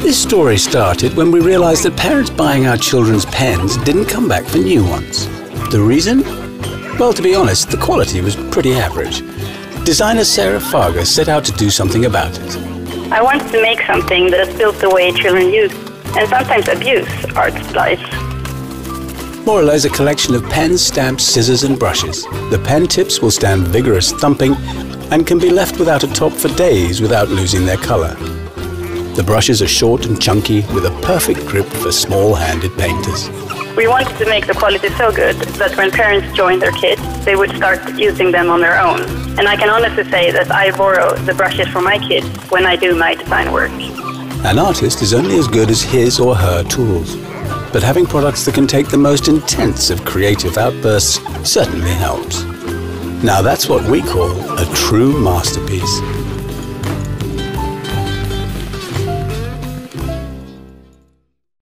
This story started when we realized that parents buying our children's pens didn't come back for new ones. The reason? Well, to be honest, the quality was pretty average. Designer Sarah Fager set out to do something about it. I wanted to make something that is built the way children use and sometimes abuse art supplies. MÅLA is a collection of pens, stamps, scissors and brushes. The pen tips will stand vigorous thumping and can be left without a top for days without losing their color. The brushes are short and chunky with a perfect grip for small-handed painters. We wanted to make the quality so good that when parents joined their kids, they would start using them on their own. And I can honestly say that I borrow the brushes from my kids when I do my design work. An artist is only as good as his or her tools, but having products that can take the most intense of creative outbursts certainly helps. Now that's what we call a true masterpiece.